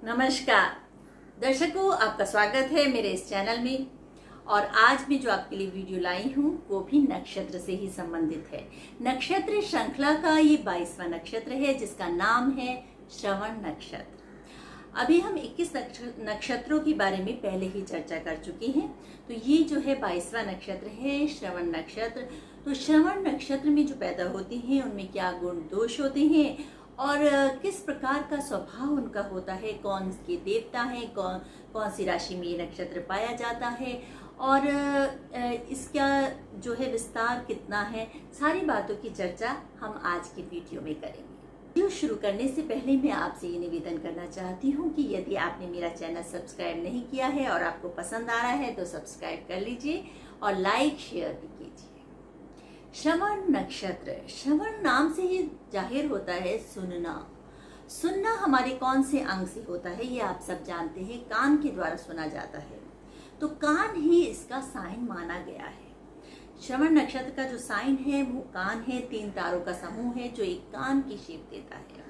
नमस्कार दर्शकों, आपका स्वागत है मेरे इस चैनल में। और आज मैं जो आपके लिए वीडियो लाई हूँ वो भी नक्षत्र से ही संबंधित है। नक्षत्र श्रृंखला का ये 22वां नक्षत्र है जिसका नाम है श्रवण नक्षत्र। अभी हम 21 नक्षत्रों के बारे में पहले ही चर्चा कर चुके हैं। तो ये जो है 22वां नक्षत्र है श्रवण नक्षत्र। तो श्रवण नक्षत्र में जो पैदा होते हैं उनमें क्या गुण दोष होते हैं और किस प्रकार का स्वभाव उनका होता है, कौन के देवता हैं, कौन सी राशि में ये नक्षत्र पाया जाता है और इसका जो है विस्तार कितना है, सारी बातों की चर्चा हम आज के वीडियो में करेंगे। वीडियो शुरू करने से पहले मैं आपसे ये निवेदन करना चाहती हूँ कि यदि आपने मेरा चैनल सब्सक्राइब नहीं किया है और आपको पसंद आ रहा है तो सब्सक्राइब कर लीजिए और लाइक शेयर भी कीजिए। श्रवण नक्षत्र, श्रवण नाम से ही जाहिर होता है सुनना। सुनना हमारे कौन से अंग से होता है ये आप सब जानते हैं, कान के द्वारा सुना जाता है। तो कान ही इसका साइन माना गया है। श्रवण नक्षत्र का जो साइन है वो कान है, 3 तारों का समूह है जो एक कान की शेप देता है।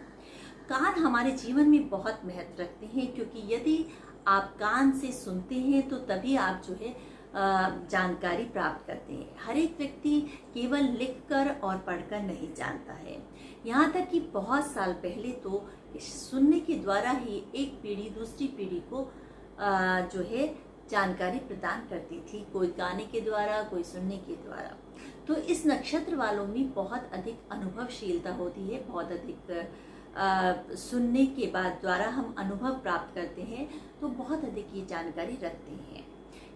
कान हमारे जीवन में बहुत महत्व रखते हैं क्योंकि यदि आप कान से सुनते हैं तो तभी आप जो है जानकारी प्राप्त करते हैं। हर एक व्यक्ति केवल लिखकर और पढ़कर नहीं जानता है। यहाँ तक कि बहुत साल पहले तो सुनने के द्वारा ही एक पीढ़ी दूसरी पीढ़ी को जो है जानकारी प्रदान करती थी, कोई गाने के द्वारा, कोई सुनने के द्वारा। तो इस नक्षत्र वालों में बहुत अधिक अनुभवशीलता होती है, बहुत अधिक सुनने के बाद द्वारा हम अनुभव प्राप्त करते हैं, तो बहुत अधिक ये जानकारी रखते हैं।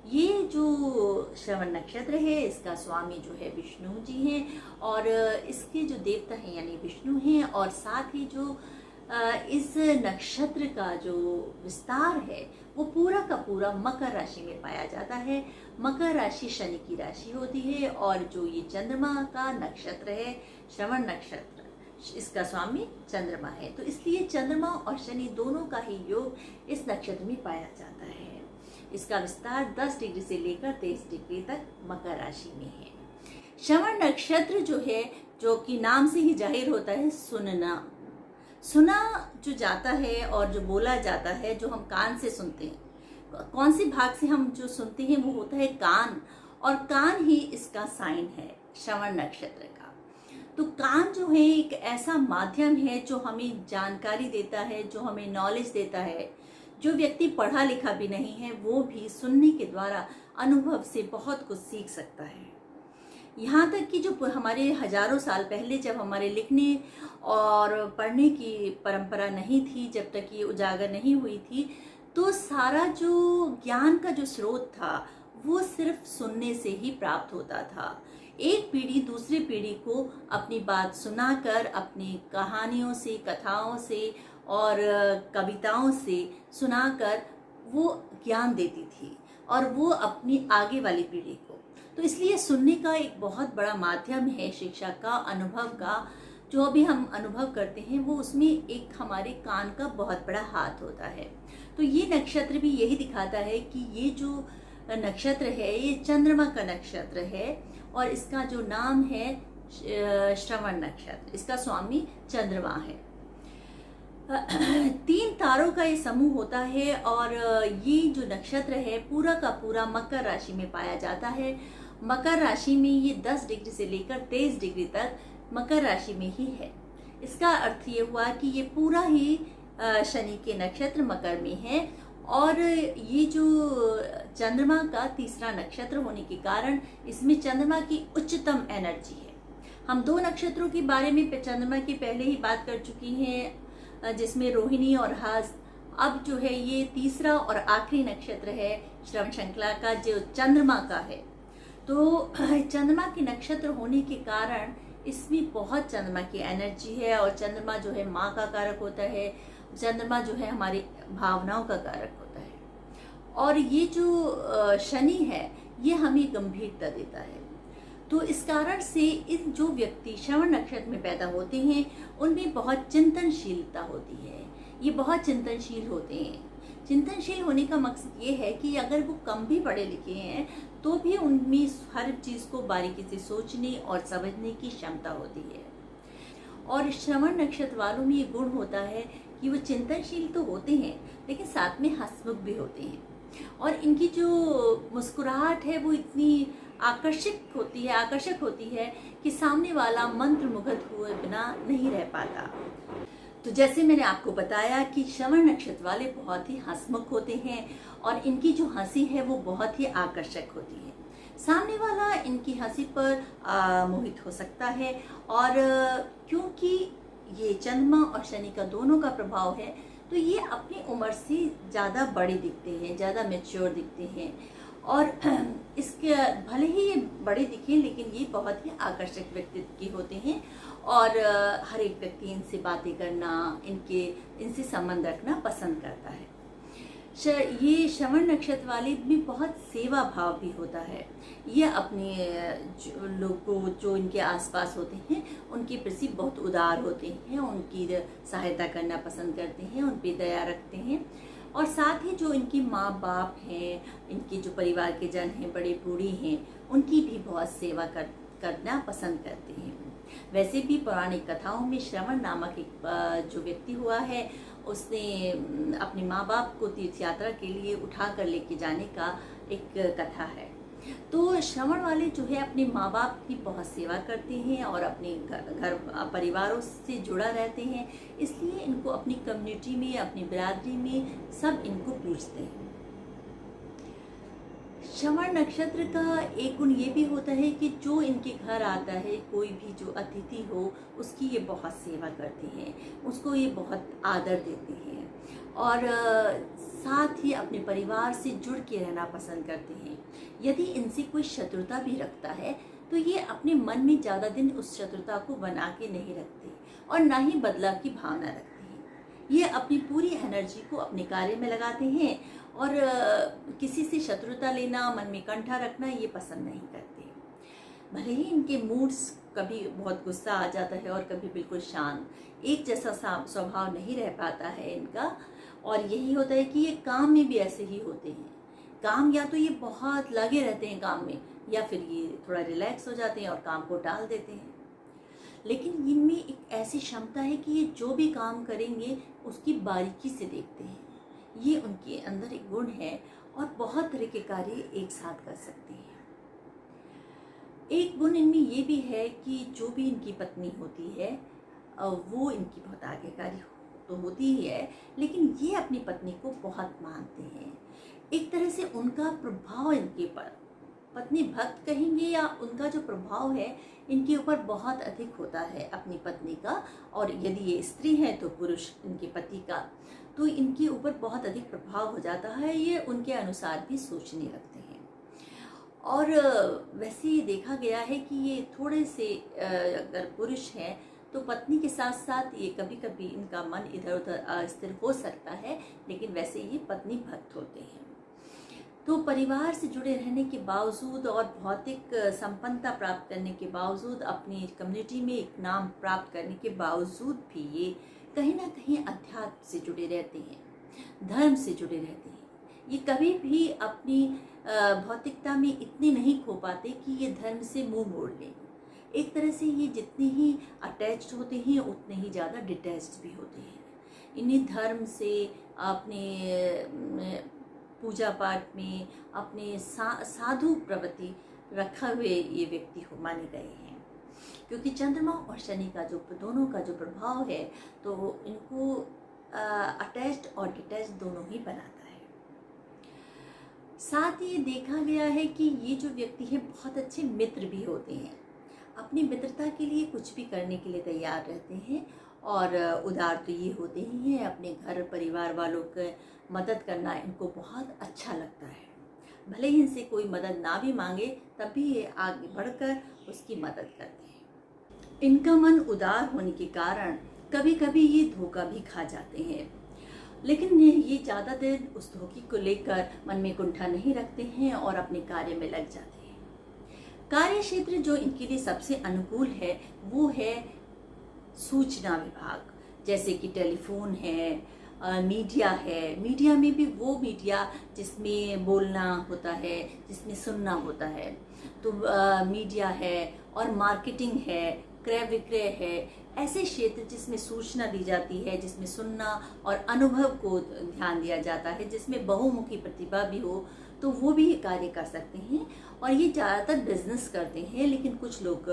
ये जो श्रवण नक्षत्र है इसका स्वामी जो है विष्णु जी हैं और इसके जो देवता हैं यानी विष्णु हैं और साथ ही जो इस नक्षत्र का जो विस्तार है वो पूरा का पूरा मकर राशि में पाया जाता है। मकर राशि शनि की राशि होती है और जो ये चंद्रमा का नक्षत्र है श्रवण नक्षत्र, इसका स्वामी चंद्रमा है। तो इसलिए चंद्रमा और शनि दोनों का ही योग इस नक्षत्र में पाया जाता है। इसका विस्तार 10 डिग्री से लेकर 23 डिग्री तक मकर राशि में है। श्रवण नक्षत्र जो है, जो कि नाम से ही जाहिर होता है सुनना। सुना जो जाता है और जो बोला जाता है, जो हम कान से सुनते हैं, कौन सी भाग से हम जो सुनते हैं वो होता है कान, और कान ही इसका साइन है श्रवण नक्षत्र का। तो कान जो है एक ऐसा माध्यम है जो हमें जानकारी देता है, जो हमें नॉलेज देता है। जो व्यक्ति पढ़ा लिखा भी नहीं है वो भी सुनने के द्वारा अनुभव से बहुत कुछ सीख सकता है। यहाँ तक कि जो हमारे हजारों साल पहले जब हमारे लिखने और पढ़ने की परंपरा नहीं थी, जब तक ये उजागर नहीं हुई थी, तो सारा जो ज्ञान का जो स्रोत था वो सिर्फ सुनने से ही प्राप्त होता था। एक पीढ़ी दूसरी पीढ़ी को अपनी बात सुनाकर, अपनी कहानियों से, कथाओं से और कविताओं से सुनाकर वो ज्ञान देती थी और वो अपनी आगे वाली पीढ़ी को। तो इसलिए सुनने का एक बहुत बड़ा माध्यम है शिक्षा का, अनुभव का। जो भी हम अनुभव करते हैं वो उसमें एक हमारे कान का बहुत बड़ा हाथ होता है। तो ये नक्षत्र भी यही दिखाता है कि ये जो नक्षत्र है ये चंद्रमा का नक्षत्र है और इसका जो नाम है श्रवण नक्षत्र, इसका स्वामी चंद्रमा है। 3 तारों का ये समूह होता है और ये जो नक्षत्र है पूरा का पूरा मकर राशि में पाया जाता है। मकर राशि में ये 10 डिग्री से लेकर 23 डिग्री तक मकर राशि में ही है। इसका अर्थ ये हुआ कि ये पूरा ही शनि के नक्षत्र मकर में है और ये जो चंद्रमा का तीसरा नक्षत्र होने के कारण इसमें चंद्रमा की उच्चतम एनर्जी है। हम 2 नक्षत्रों के बारे में चंद्रमा की पहले ही बात कर चुकी हैं, जिसमें रोहिणी और हस्त। अब जो है ये तीसरा और आखिरी नक्षत्र है श्रवण श्रृंखला का जो चंद्रमा का है। तो चंद्रमा के नक्षत्र होने के कारण इसमें बहुत चंद्रमा की एनर्जी है और चंद्रमा जो है माँ का कारक होता है, चंद्रमा जो है हमारी भावनाओं का कारक होता है। और ये जो शनि है ये हमें गंभीरता देता है। तो इस कारण से इन जो व्यक्ति श्रवण नक्षत्र में पैदा होते हैं उनमें बहुत चिंतनशीलता होती है, ये बहुत चिंतनशील होते हैं। चिंतनशील होने का मकसद ये है कि अगर वो कम भी पढ़े लिखे हैं तो भी उनमें हर चीज़ को बारीकी से सोचने और समझने की क्षमता होती है। और श्रवण नक्षत्र वालों में ये गुण होता है कि वो चिंतनशील तो होते हैं लेकिन साथ में हंसमुख भी होते हैं, और इनकी जो मुस्कुराहट है वो इतनी आकर्षक होती है कि सामने वाला मंत्रमुग्ध हुए बिना नहीं रह पाता। तो जैसे मैंने आपको बताया कि श्रवण नक्षत्र वाले बहुत ही हंसमुख होते हैं और इनकी जो हंसी है वो बहुत ही आकर्षक होती है। सामने वाला इनकी हंसी पर मोहित हो सकता है, और क्योंकि ये चंद्रमा और शनि का दोनों का प्रभाव है तो ये अपनी उम्र से ज़्यादा बड़े दिखते हैं, ज़्यादा मैच्योर दिखते हैं, और इसके भले ही ये बड़े दिखें लेकिन ये बहुत ही आकर्षक व्यक्तित्व के होते हैं, और हर एक व्यक्ति इनसे बातें करना, इनसे संबंध रखना पसंद करता है। ये श्रवण नक्षत्र वाले में बहुत सेवा भाव भी होता है। ये अपने लोगों जो इनके आसपास होते हैं उनके प्रति बहुत उदार होते हैं, उनकी सहायता करना पसंद करते हैं, उन पर दया रखते हैं, और साथ ही जो इनके माँ बाप हैं, इनके जो परिवार के जन हैं, बड़े बूढ़े हैं, उनकी भी बहुत सेवा करना पसंद करते हैं। वैसे भी पौराणिक कथाओं में श्रवण नामक एक जो व्यक्ति हुआ है उसने अपने माँ बाप को तीर्थ यात्रा के लिए उठा कर लेके जाने का एक कथा है। तो श्रवण वाले जो है अपने माँ बाप की बहुत सेवा करते हैं और अपने घर परिवारों से जुड़ा रहते हैं, इसलिए इनको अपनी कम्युनिटी में, अपनी बिरादरी में सब इनको पूजते हैं। श्रवण नक्षत्र का एक गुण ये भी होता है कि जो इनके घर आता है, कोई भी जो अतिथि हो, उसकी ये बहुत सेवा करते हैं, उसको ये बहुत आदर देते हैं, और साथ ही अपने परिवार से जुड़ के रहना पसंद करते हैं। यदि इनसे कोई शत्रुता भी रखता है तो ये अपने मन में ज़्यादा दिन उस शत्रुता को बना के नहीं रखते और ना ही बदला की भावना रखते हैं। ये अपनी पूरी एनर्जी को अपने कार्य में लगाते हैं और किसी से शत्रुता लेना, मन में कंठा रखना ये पसंद नहीं करते। भले ही इनके मूड्स कभी बहुत गुस्सा आ जाता है और कभी बिल्कुल शांत, एक जैसा स्वभाव नहीं रह पाता है इनका, और यही होता है कि ये काम में भी ऐसे ही होते हैं। काम या तो ये बहुत लगे रहते हैं काम में, या फिर ये थोड़ा रिलैक्स हो जाते हैं और काम को टाल देते हैं। लेकिन इनमें एक ऐसी क्षमता है कि ये जो भी काम करेंगे उसकी बारीकी से देखते हैं। ये उनके अंदर एक गुण है और बहुत तरह के कार्य एक साथ कर सकते हैं। एक गुण इनमें ये भी है कि जो भी इनकी पत्नी होती है वो इनकी बहुत आज्ञाकारी तो होती ही है, लेकिन ये अपनी पत्नी को बहुत मानते हैं। एक तरह से उनका प्रभाव इनके पर, पत्नी भक्त कहेंगे या उनका जो प्रभाव है इनके ऊपर बहुत अधिक होता है अपनी पत्नी का, और यदि ये स्त्री है तो पुरुष इनके पति का, तो इनके ऊपर बहुत अधिक प्रभाव हो जाता है। ये उनके अनुसार भी सोचने लगते हैं। और वैसे ये देखा गया है कि ये थोड़े से अगर पुरुष हैं तो पत्नी के साथ साथ ये कभी कभी इनका मन इधर उधर अस्थिर हो सकता है, लेकिन वैसे ये पत्नी भक्त होते हैं। तो परिवार से जुड़े रहने के बावजूद और भौतिक संपन्नता प्राप्त करने के बावजूद, अपनी कम्युनिटी में एक नाम प्राप्त करने के बावजूद भी ये कहीं ना कहीं अध्यात्म से जुड़े रहते हैं, धर्म से जुड़े रहते हैं। ये कभी भी अपनी भौतिकता में इतने नहीं खो पाते कि ये धर्म से मुंह मोड़ लें। एक तरह से ये जितने ही अटैच्ड होते हैं उतने ही ज़्यादा डिटैच्ड भी होते हैं। इन्हीं धर्म से, अपने पूजा पाठ में, अपने साधु प्रवृत्ति रखा हुए ये व्यक्ति हो माने गए हैं, क्योंकि चंद्रमा और शनि का जो दोनों का जो प्रभाव है तो इनको अटैच्ड और डिटैच्ड दोनों ही बनाता है। साथ ही देखा गया है कि ये जो व्यक्ति है बहुत अच्छे मित्र भी होते हैं, अपनी मित्रता के लिए कुछ भी करने के लिए तैयार रहते हैं, और उदार तो ये होते ही हैं। अपने घर परिवार वालों के मदद करना इनको बहुत अच्छा लगता है। भले ही इनसे कोई मदद ना भी मांगे तब भी ये आगे बढ़कर उसकी मदद करते हैं। इनका मन उदार होने के कारण कभी कभी ये धोखा भी खा जाते हैं, लेकिन ये ज़्यादा देर उस धोखे को लेकर मन में कुंठा नहीं रखते हैं और अपने कार्य में लग जाते हैं। कार्य क्षेत्र जो इनके लिए सबसे अनुकूल है वो है सूचना विभाग, जैसे कि टेलीफोन है, मीडिया है। मीडिया में भी वो मीडिया जिसमें बोलना होता है, जिसमें सुनना होता है, तो मीडिया है, और मार्केटिंग है, क्रय विक्रय है, ऐसे क्षेत्र जिसमें सूचना दी जाती है, जिसमें सुनना और अनुभव को ध्यान दिया जाता है, जिसमें बहुमुखी प्रतिभा भी हो, तो वो भी ये कार्य कर सकते हैं। और ये ज़्यादातर बिजनेस करते हैं, लेकिन कुछ लोग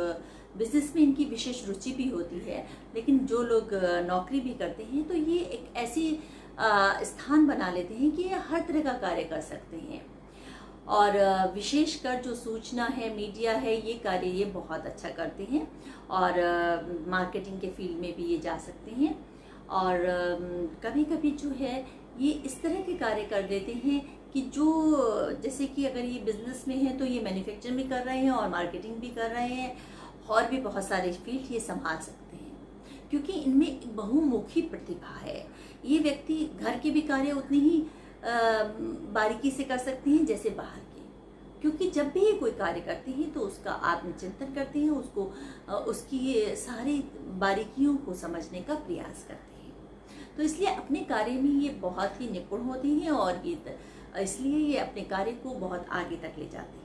बिजनेस में इनकी विशेष रुचि भी होती है, लेकिन जो लोग नौकरी भी करते हैं तो ये एक ऐसी स्थान बना लेते हैं कि ये हर तरह का कार्य कर सकते हैं। और विशेषकर जो सूचना है, मीडिया है, ये कार्य ये बहुत अच्छा करते हैं। और मार्केटिंग के फील्ड में भी ये जा सकते हैं। और कभी कभी जो है ये इस तरह के कार्य कर देते हैं कि जो, जैसे कि अगर ये बिजनेस में है तो ये मैन्युफैक्चरिंग भी कर रहे हैं और मार्केटिंग भी कर रहे हैं, और भी बहुत सारे फील्ड ये संभाल सकते हैं, क्योंकि इनमें एक बहुमुखी प्रतिभा है। ये व्यक्ति घर के भी कार्य उतनी ही बारीकी से कर सकते हैं जैसे बाहर के, क्योंकि जब भी ये कोई कार्य करते हैं तो उसका आत्मचिंतन करते हैं, उसको उसकी सारी बारीकियों को समझने का प्रयास करते हैं। तो इसलिए अपने कार्य में ये बहुत ही निपुण होते हैं और ये इसलिए ये अपने कार्य को बहुत आगे तक ले जाते हैं।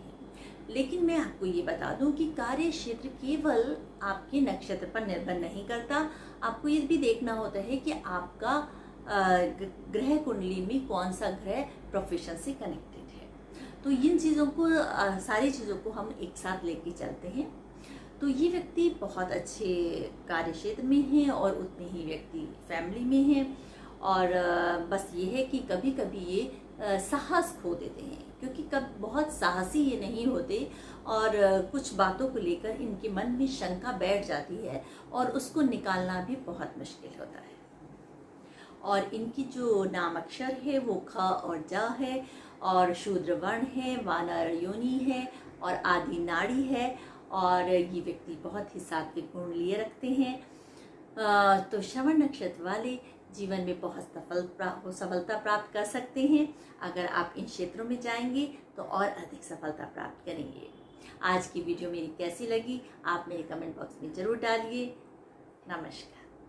लेकिन मैं आपको ये बता दूं कि कार्य क्षेत्र केवल आपके नक्षत्र पर निर्भर नहीं करता। आपको ये भी देखना होता है कि आपका ग्रह कुंडली में कौन सा ग्रह प्रोफेशन से कनेक्टेड है। तो इन चीज़ों को, सारी चीज़ों को हम एक साथ लेके चलते हैं। तो ये व्यक्ति बहुत अच्छे कार्य क्षेत्र में हैं और उतने ही व्यक्ति फैमिली में हैं। और बस ये है कि कभी कभी ये साहस खो देते हैं, क्योंकि कब बहुत साहसी ये नहीं होते और कुछ बातों को लेकर इनके मन में शंका बैठ जाती है और उसको निकालना भी बहुत मुश्किल होता है। और इनकी जो नाम अक्षर है वो ख और ज है, और शूद्र वर्ण है, वानर योनि है और आदि नाड़ी है। और ये व्यक्ति बहुत ही सात्विक गुण लिए रखते हैं। तो श्रवण नक्षत्र वाले जीवन में बहुत सफलता प्राप्त कर सकते हैं। अगर आप इन क्षेत्रों में जाएंगे तो और अधिक सफलता प्राप्त करेंगे। आज की वीडियो मेरी कैसी लगी आप मेरे कमेंट बॉक्स में ज़रूर डालिए। नमस्कार।